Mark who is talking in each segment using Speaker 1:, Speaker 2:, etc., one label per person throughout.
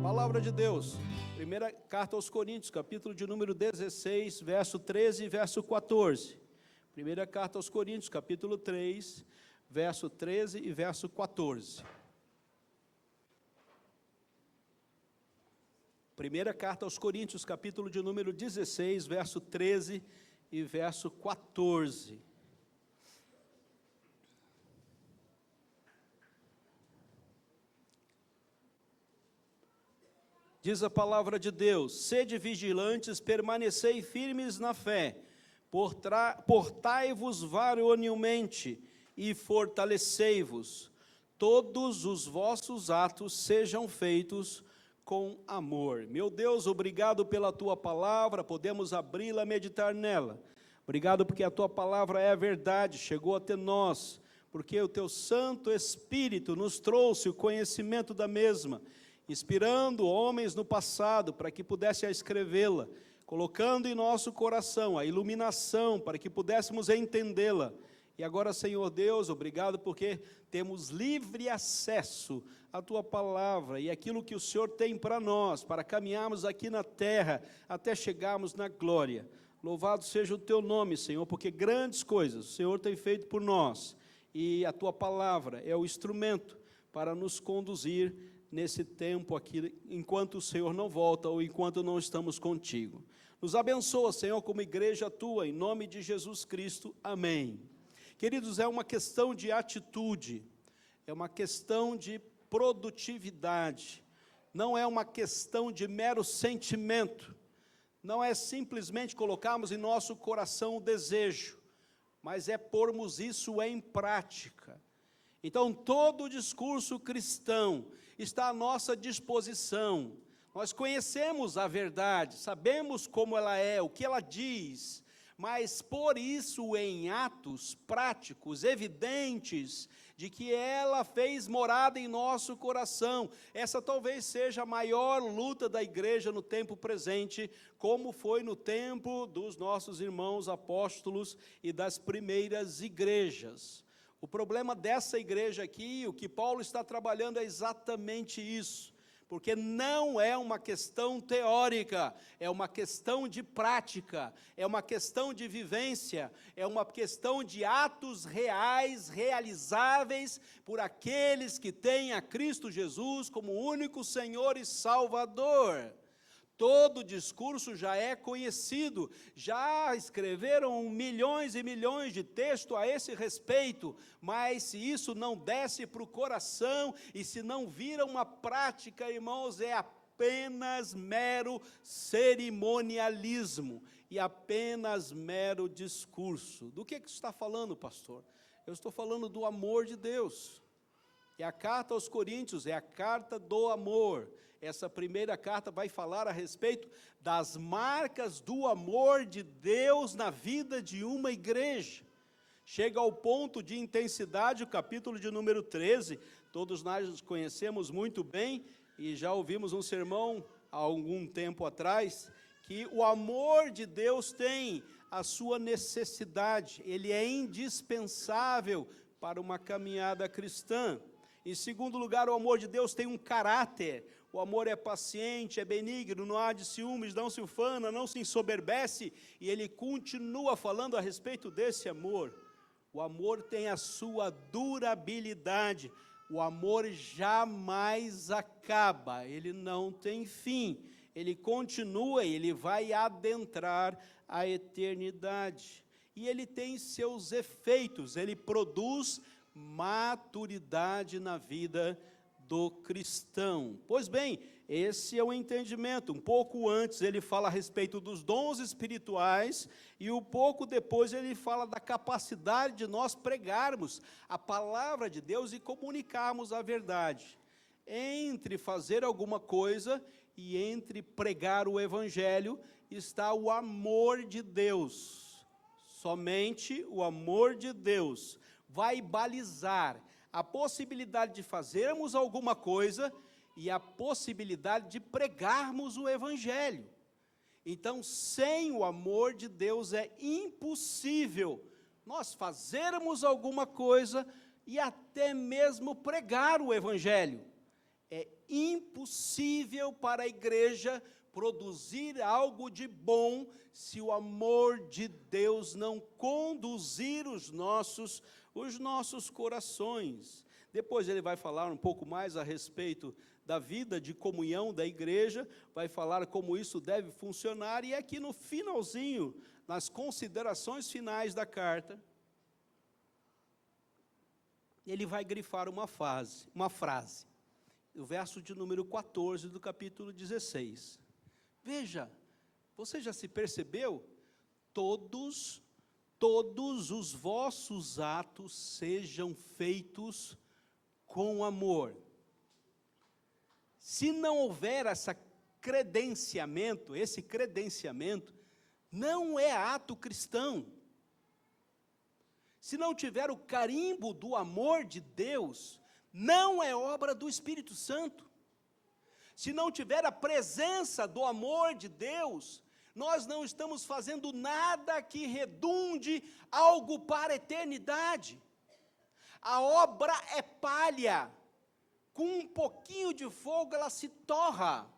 Speaker 1: Palavra de Deus, primeira carta aos Coríntios, capítulo de número 16, verso 13 e verso 14. Primeira carta aos Coríntios, capítulo 3, verso 13 e verso 14. Primeira carta aos Coríntios, capítulo de número 16, verso 13 e verso 14. Diz a palavra de Deus: sede vigilantes, permanecei firmes na fé, portai-vos varonilmente e fortalecei-vos, todos os vossos atos sejam feitos com amor. Meu Deus, obrigado pela tua palavra, podemos abri-la, meditar nela. Obrigado porque a tua palavra é a verdade, chegou até nós, porque o teu Santo Espírito nos trouxe o conhecimento da mesma, inspirando homens no passado para que pudessem escrevê-la, colocando em nosso coração a iluminação para que pudéssemos entendê-la. E agora, Senhor Deus, obrigado porque temos livre acesso à tua palavra e aquilo que o Senhor tem para nós, para caminharmos aqui na terra até chegarmos na glória. Louvado seja o teu nome, Senhor, porque grandes coisas o Senhor tem feito por nós e a tua palavra é o instrumento para nos conduzir nesse tempo aqui, enquanto o Senhor não volta ou enquanto não estamos contigo. Nos abençoa, Senhor, como igreja tua, em nome de Jesus Cristo. Amém. Queridos, é uma questão de atitude, é uma questão de produtividade, não é uma questão de mero sentimento, não é simplesmente colocarmos em nosso coração o desejo, mas é pormos isso em prática. Então, todo o discurso cristão está à nossa disposição. Nós conhecemos a verdade, sabemos como ela é, o que ela diz, mas por isso em atos práticos, evidentes, de que ela fez morada em nosso coração. Essa talvez seja a maior luta da igreja no tempo presente, como foi no tempo dos nossos irmãos apóstolos e das primeiras igrejas. O problema dessa igreja aqui, o que Paulo está trabalhando é exatamente isso, porque não é uma questão teórica, é uma questão de prática, é uma questão de vivência, é uma questão de atos reais, realizáveis por aqueles que têm a Cristo Jesus como único Senhor e Salvador. Todo discurso já é conhecido, já escreveram milhões e milhões de textos a esse respeito, mas se isso não desce para o coração e se não vira uma prática, irmãos, é apenas mero cerimonialismo e apenas mero discurso. Do que está falando, pastor? Eu estou falando do amor de Deus. E a carta aos Coríntios é a carta do amor. Essa primeira carta vai falar a respeito das marcas do amor de Deus na vida de uma igreja. Chega ao ponto de intensidade, o capítulo de número 13, todos nós conhecemos muito bem, e já ouvimos um sermão há algum tempo atrás, que o amor de Deus tem a sua necessidade, ele é indispensável para uma caminhada cristã. Em segundo lugar, o amor de Deus tem um caráter. O amor é paciente, é benigno, não há de ciúmes, não se ufana, não se ensoberbece, e ele continua falando a respeito desse amor. O amor tem a sua durabilidade, o amor jamais acaba, ele não tem fim, ele continua, ele vai adentrar a eternidade. E ele tem seus efeitos, ele produz maturidade na vida do cristão. Pois bem, esse é o entendimento. Um pouco antes ele fala a respeito dos dons espirituais e um pouco depois ele fala da capacidade de nós pregarmos a palavra de Deus e comunicarmos a verdade. Entre fazer alguma coisa e entre pregar o evangelho está o amor de Deus. Somente o amor de Deus vai balizar a possibilidade de fazermos alguma coisa e a possibilidade de pregarmos o evangelho. Então, sem o amor de Deus é impossível nós fazermos alguma coisa e até mesmo pregar o evangelho. É impossível para a igreja produzir algo de bom se o amor de Deus não conduzir os nossos corações. Depois ele vai falar um pouco mais a respeito da vida de comunhão da igreja, vai falar como isso deve funcionar, e aqui no finalzinho, nas considerações finais da carta, ele vai grifar uma frase, o verso de número 14 do capítulo 16. Veja, você já se percebeu? Todos os vossos atos sejam feitos com amor. Se não houver esse credenciamento, não é ato cristão. Se não tiver o carimbo do amor de Deus, não é obra do Espírito Santo. Se não tiver a presença do amor de Deus, nós não estamos fazendo nada que redunde algo para a eternidade. A obra é palha, com um pouquinho de fogo ela se torra.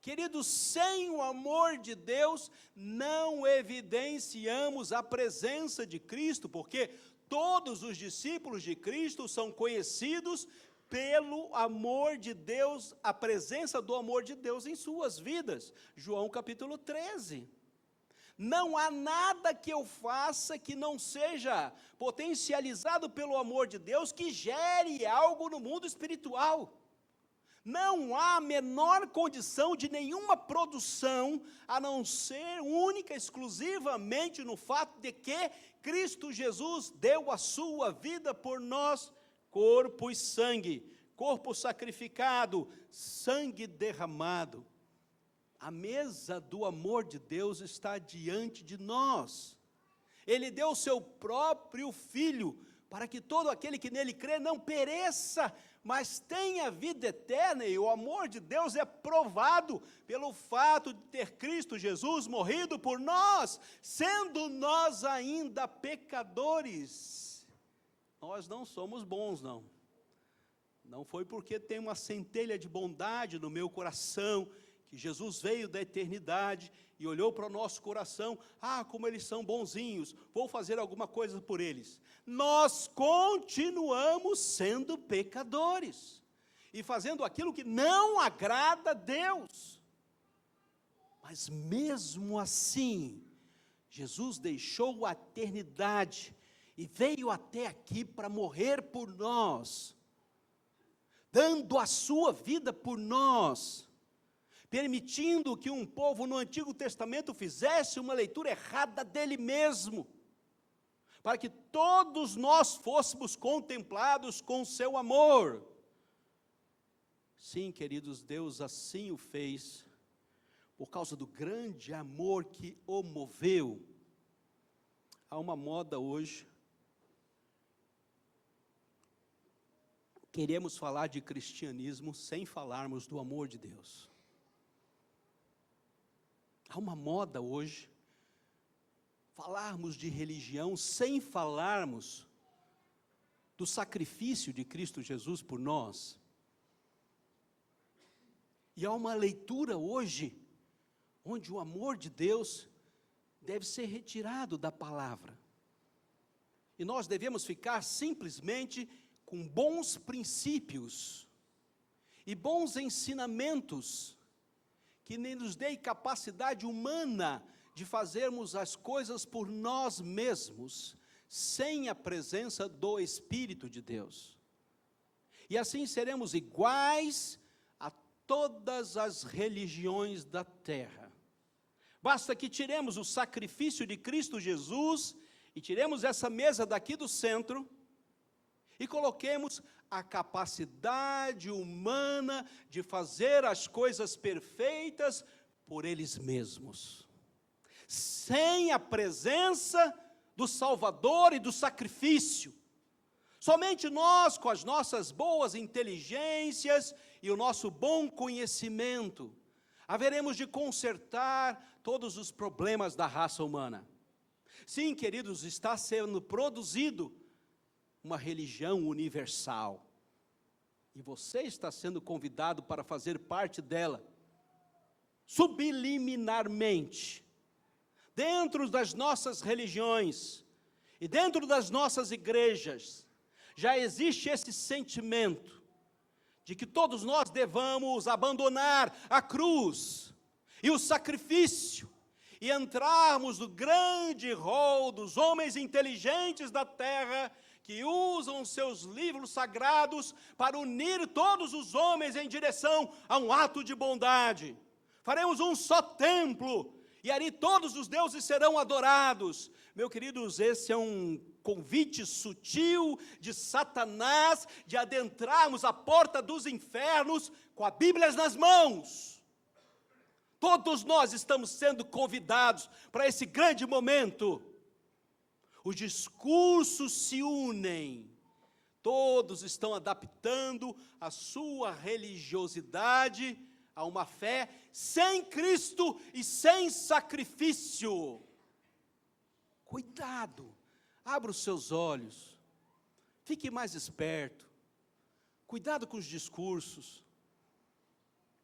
Speaker 1: Queridos, sem o amor de Deus, não evidenciamos a presença de Cristo, porque todos os discípulos de Cristo são conhecidos pelo amor de Deus, a presença do amor de Deus em suas vidas. João capítulo 13. Não há nada que eu faça que não seja potencializado pelo amor de Deus, que gere algo no mundo espiritual. Não há a menor condição de nenhuma produção, a não ser única, exclusivamente no fato de que Cristo Jesus deu a sua vida por nós, corpo e sangue, corpo sacrificado, sangue derramado. A mesa do amor de Deus está diante de nós. Ele deu o seu próprio Filho, para que todo aquele que nele crê não pereça, mas tenha vida eterna. E o amor de Deus é provado pelo fato de ter Cristo Jesus morrido por nós, sendo nós ainda pecadores. Nós não somos bons, não. Não foi porque tem uma centelha de bondade no meu coração, que Jesus veio da eternidade e olhou para o nosso coração, como eles são bonzinhos, vou fazer alguma coisa por eles. Nós continuamos sendo pecadores, e fazendo aquilo que não agrada a Deus. Mas mesmo assim, Jesus deixou a eternidade, e veio até aqui para morrer por nós, dando a sua vida por nós, permitindo que um povo no Antigo Testamento fizesse uma leitura errada dele mesmo, para que todos nós fôssemos contemplados com seu amor. Sim, queridos, Deus assim o fez, por causa do grande amor que o moveu. Há uma moda hoje, queremos falar de cristianismo sem falarmos do amor de Deus. Há uma moda hoje, falarmos de religião sem falarmos do sacrifício de Cristo Jesus por nós. E há uma leitura hoje, onde o amor de Deus deve ser retirado da palavra. E nós devemos ficar simplesmente com bons princípios e bons ensinamentos, que nem nos dê capacidade humana de fazermos as coisas por nós mesmos, sem a presença do Espírito de Deus. E assim seremos iguais a todas as religiões da terra. Basta que tiremos o sacrifício de Cristo Jesus, e tiremos essa mesa daqui do centro, e coloquemos a capacidade humana de fazer as coisas perfeitas por eles mesmos, sem a presença do Salvador e do sacrifício. Somente nós, com as nossas boas inteligências e o nosso bom conhecimento, haveremos de consertar todos os problemas da raça humana. Sim, queridos, está sendo produzido uma religião universal. e você está sendo convidado para fazer parte dela, subliminarmente, dentro das nossas religiões e dentro das nossas igrejas, já existe esse sentimento de que todos nós devamos abandonar a cruz e o sacrifício e entrarmos no grande rol dos homens inteligentes da terra que usam seus livros sagrados para unir todos os homens em direção a um ato de bondade. Faremos um só templo, e ali todos os deuses serão adorados. Meus queridos, esse é um convite sutil de Satanás de adentrarmos a porta dos infernos com a Bíblia nas mãos. Todos nós estamos sendo convidados para esse grande momento. Os discursos se unem, todos estão adaptando a sua religiosidade a uma fé sem Cristo e sem sacrifício. Cuidado, abra os seus olhos, fique mais esperto, cuidado com os discursos.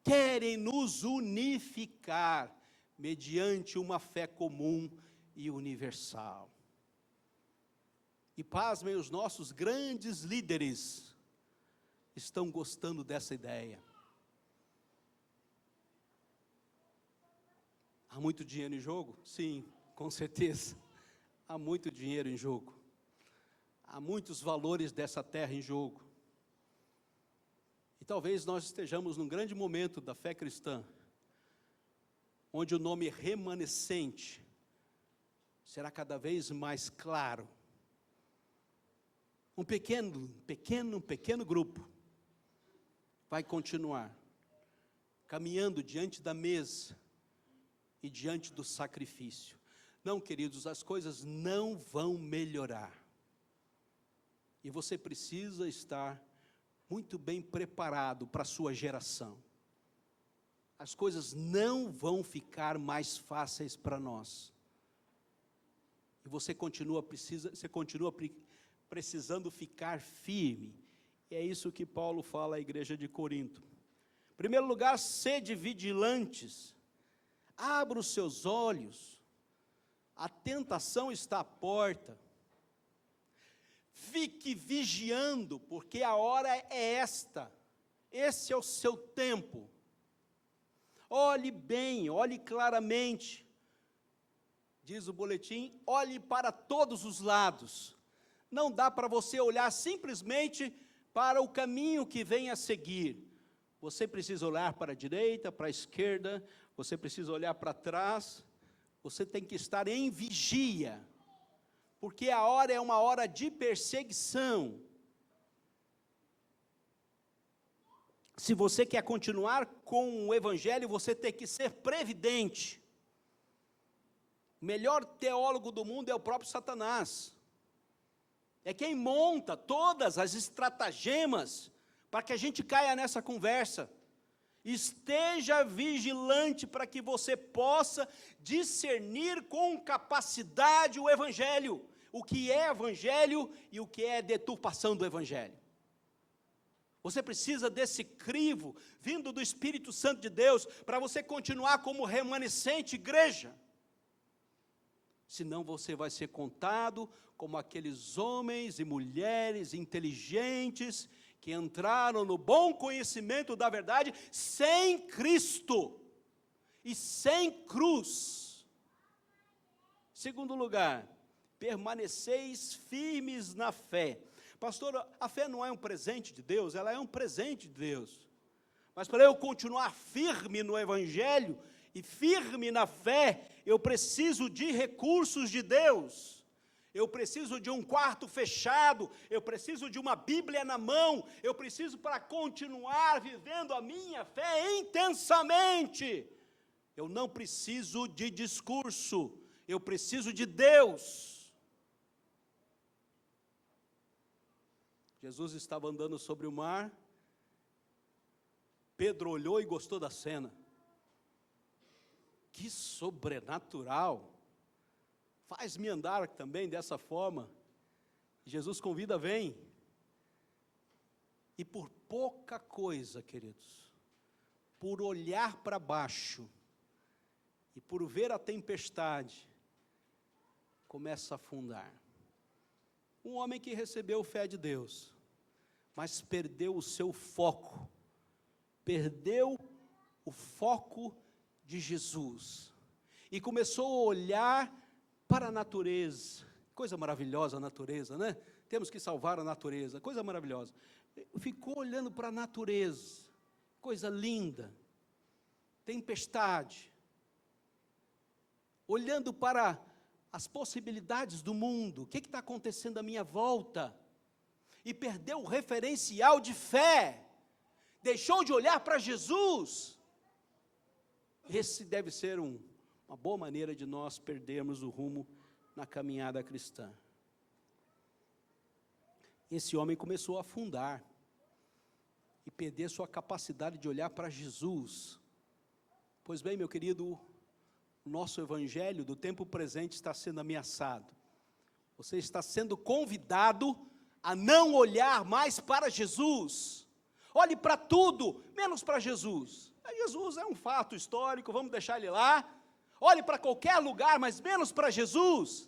Speaker 1: Querem nos unificar mediante uma fé comum e universal. E pasmem, os nossos grandes líderes estão gostando dessa ideia. Há muito dinheiro em jogo? Sim, com certeza. Há muito dinheiro em jogo. Há muitos valores dessa terra em jogo. E talvez nós estejamos num grande momento da fé cristã, onde o nome remanescente será cada vez mais claro. Um pequeno grupo vai continuar caminhando diante da mesa e diante do sacrifício. Não, queridos, as coisas não vão melhorar. E você precisa estar muito bem preparado para a sua geração. As coisas não vão ficar mais fáceis para nós. E você continua precisando ficar firme. E é isso que Paulo fala à igreja de Corinto. Em primeiro lugar, sede vigilantes. Abra os seus olhos. A tentação está à porta. Fique vigiando, porque a hora é esta. Esse é o seu tempo. Olhe bem, olhe claramente. Diz o boletim, olhe para todos os lados. Não dá para você olhar simplesmente para o caminho que vem a seguir. Você precisa olhar para a direita, para a esquerda, você precisa olhar para trás. Você tem que estar em vigia, porque a hora é uma hora de perseguição. Se você quer continuar com o evangelho, você tem que ser previdente. O melhor teólogo do mundo é o próprio Satanás. É quem monta todas as estratagemas para que a gente caia nessa conversa. Esteja vigilante para que você possa discernir com capacidade o evangelho, o que é evangelho e o que é deturpação do evangelho. Você precisa desse crivo vindo do Espírito Santo de Deus para você continuar como remanescente igreja. Senão você vai ser contado como aqueles homens e mulheres inteligentes que entraram no bom conhecimento da verdade sem Cristo e sem cruz. Segundo lugar, permaneceis firmes na fé. Pastor, a fé não é um presente de Deus, ela é um presente de Deus. Mas para eu continuar firme no evangelho e firme na fé, eu preciso de recursos de Deus. Eu preciso de um quarto fechado, eu preciso de uma Bíblia na mão, eu preciso para continuar vivendo a minha fé intensamente. Eu não preciso de discurso, eu preciso de Deus. Jesus estava andando sobre o mar, Pedro olhou e gostou da cena. Que sobrenatural! Faz-me andar também dessa forma. Jesus convida, vem. E por pouca coisa, queridos, por olhar para baixo e por ver a tempestade, começa a afundar. Um homem que recebeu fé de Deus, mas perdeu o seu foco, perdeu o foco de Jesus, e começou a olhar para a natureza. Coisa maravilhosa a natureza, né? Temos que salvar a natureza, coisa maravilhosa. Ficou olhando para a natureza, coisa linda, tempestade, olhando para as possibilidades do mundo, o que está acontecendo à minha volta, e perdeu o referencial de fé, deixou de olhar para Jesus. Esse deve ser uma boa maneira de nós perdermos o rumo na caminhada cristã. Esse homem começou a afundar e perder sua capacidade de olhar para Jesus. Pois bem, meu querido, o nosso evangelho do tempo presente está sendo ameaçado. Você está sendo convidado a não olhar mais para Jesus. Olhe para tudo, menos para Jesus. Jesus é um fato histórico, vamos deixar ele lá. Olhe para qualquer lugar, mas menos para Jesus.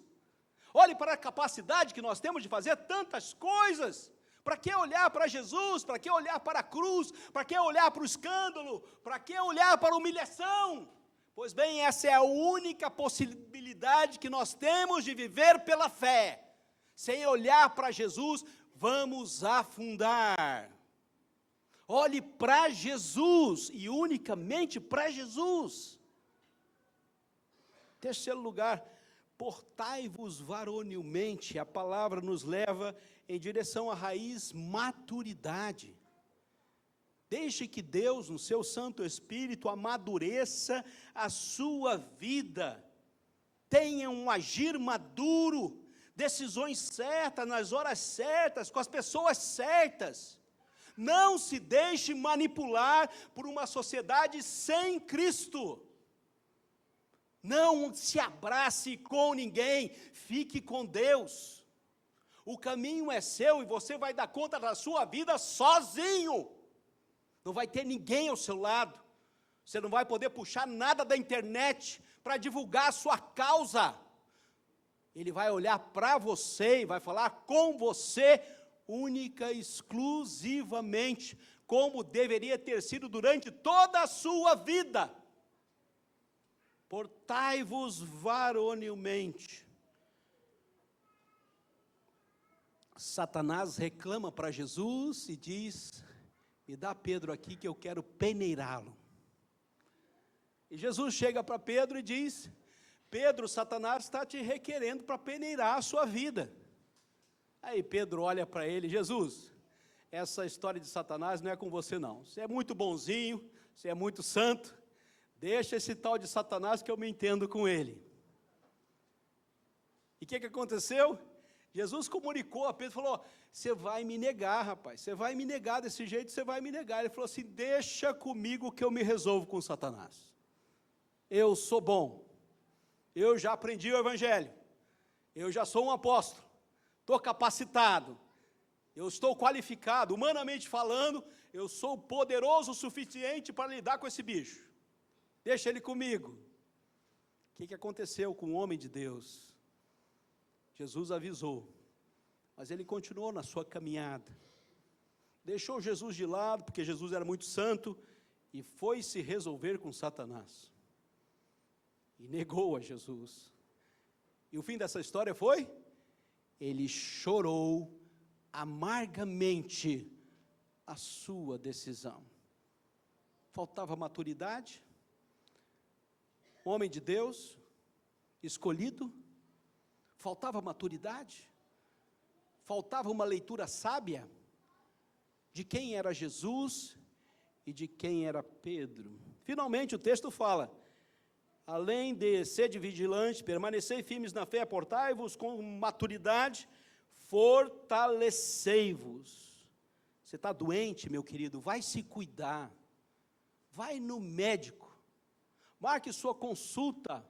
Speaker 1: Olhe para a capacidade que nós temos de fazer tantas coisas. Para que olhar para Jesus? Para que olhar para a cruz? Para que olhar para o escândalo? Para que olhar para a humilhação? Pois bem, essa é a única possibilidade que nós temos de viver pela fé. Sem olhar para Jesus, vamos afundar. Olhe para Jesus, e unicamente para Jesus. Terceiro lugar, portai-vos varonilmente. A palavra nos leva em direção à raiz maturidade. Deixe que Deus, no seu Santo Espírito, amadureça a sua vida. Tenha um agir maduro, decisões certas, nas horas certas, com as pessoas certas. Não se deixe manipular por uma sociedade sem Cristo. Não se abrace com ninguém, fique com Deus. O caminho é seu e você vai dar conta da sua vida sozinho. Não vai ter ninguém ao seu lado. Você não vai poder puxar nada da internet para divulgar a sua causa. Ele vai olhar para você e vai falar com você única e exclusivamente, como deveria ter sido durante toda a sua vida. Portai-vos varonilmente. Satanás reclama para Jesus e diz: me dá Pedro aqui que eu quero peneirá-lo. E Jesus chega para Pedro e diz: Pedro, Satanás está te requerendo para peneirar a sua vida. Aí Pedro olha para ele: Jesus, essa história de Satanás não é com você não. Você é muito bonzinho, você é muito santo. Deixa esse tal de Satanás que eu me entendo com ele. E o que aconteceu? Jesus comunicou a Pedro, falou: você vai me negar, rapaz, você vai me negar desse jeito, você vai me negar. Ele falou assim: deixa comigo que eu me resolvo com Satanás. Eu sou bom, eu já aprendi o evangelho, eu já sou um apóstolo, estou capacitado, eu estou qualificado, humanamente falando, eu sou poderoso o suficiente para lidar com esse bicho. Deixa ele comigo. O que aconteceu com o homem de Deus? Jesus avisou, mas ele continuou na sua caminhada. Deixou Jesus de lado, porque Jesus era muito santo, e foi se resolver com Satanás. E negou a Jesus. E o fim dessa história foi: ele chorou amargamente a sua decisão. Faltava maturidade. Homem de Deus, escolhido, faltava maturidade, faltava uma leitura sábia de quem era Jesus e de quem era Pedro. Finalmente o texto fala: além de sede vigilante, permanecei firmes na fé, portai-vos com maturidade, fortalecei-vos. Você está doente, meu querido, vai se cuidar, vai no médico, marque sua consulta.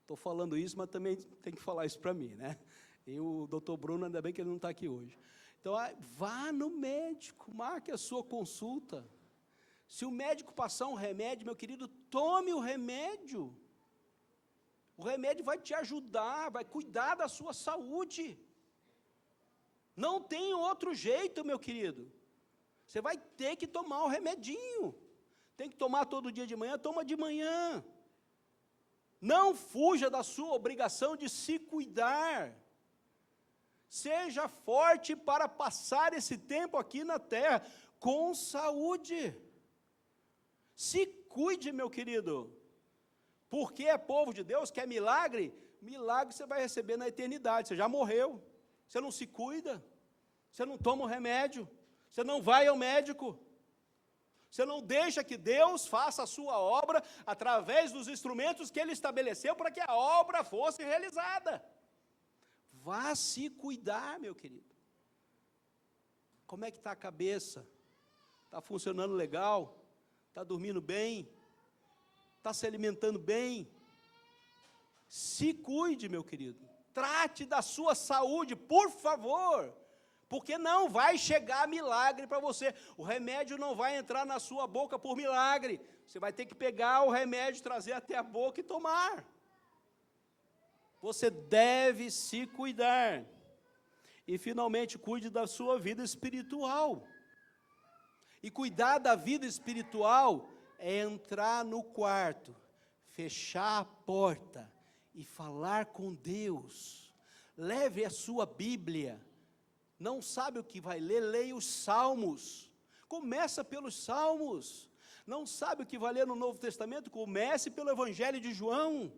Speaker 1: Estou falando isso, mas também tem que falar isso para mim, né? E o doutor Bruno, ainda bem que ele não está aqui hoje. Então, vá no médico, marque a sua consulta. Se o médico passar um remédio, meu querido, tome o remédio. O remédio vai te ajudar, vai cuidar da sua saúde. Não tem outro jeito, meu querido. Você vai ter que tomar o remedinho. Tem que tomar todo dia de manhã, toma de manhã. Não fuja da sua obrigação de se cuidar. Seja forte para passar esse tempo aqui na terra com saúde. Se cuide, meu querido. Porque é povo de Deus, quer milagre? Milagre você vai receber na eternidade. Você já morreu. Você não se cuida. Você não toma o remédio. Você não vai ao médico. Você não deixa que Deus faça a sua obra através dos instrumentos que Ele estabeleceu para que a obra fosse realizada. Vá se cuidar, meu querido. Como é que está a cabeça? Está funcionando legal? Está dormindo bem? Está se alimentando bem? Se cuide, meu querido. Trate da sua saúde, por favor. Porque não vai chegar milagre para você. O remédio não vai entrar na sua boca por milagre. Você vai ter que pegar o remédio, trazer até a boca e tomar. Você deve se cuidar. E, finalmente, cuide da sua vida espiritual. E cuidar da vida espiritual é entrar no quarto, fechar a porta e falar com Deus. Leve a sua Bíblia. Não sabe o que vai ler? Leia os Salmos. Começa pelos Salmos. Não sabe o que vai ler no Novo Testamento? Comece pelo Evangelho de João.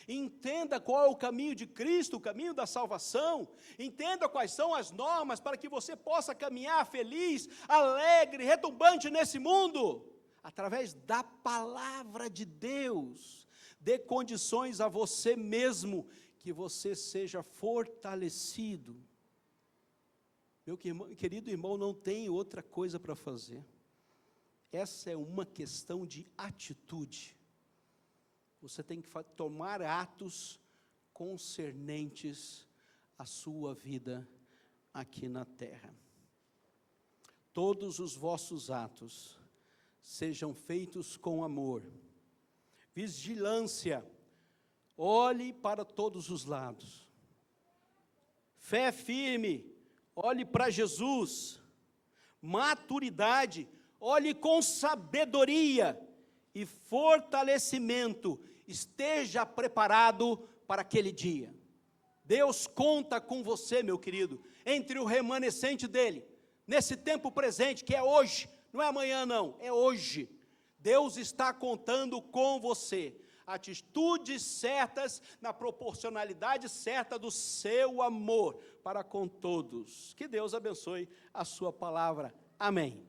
Speaker 1: Entenda qual é o caminho de Cristo, o caminho da salvação. Entenda quais são as normas para que você possa caminhar feliz, alegre, retumbante nesse mundo. Através da palavra de Deus. Dê condições a você mesmo que você seja fortalecido. Meu querido irmão, não tem outra coisa para fazer. Essa é uma questão de atitude. Você tem que tomar atos concernentes à sua vida aqui na terra. Todos os vossos atos sejam feitos com amor. Vigilância, olhe para todos os lados. Fé firme, olhe para Jesus. Maturidade, olhe com sabedoria. E fortalecimento, esteja preparado para aquele dia. Deus conta com você, meu querido, entre o remanescente dele, nesse tempo presente, que é hoje, não é amanhã não, é hoje. Deus está contando com você, atitudes certas, na proporcionalidade certa do seu amor para com todos. Que Deus abençoe a sua palavra. Amém.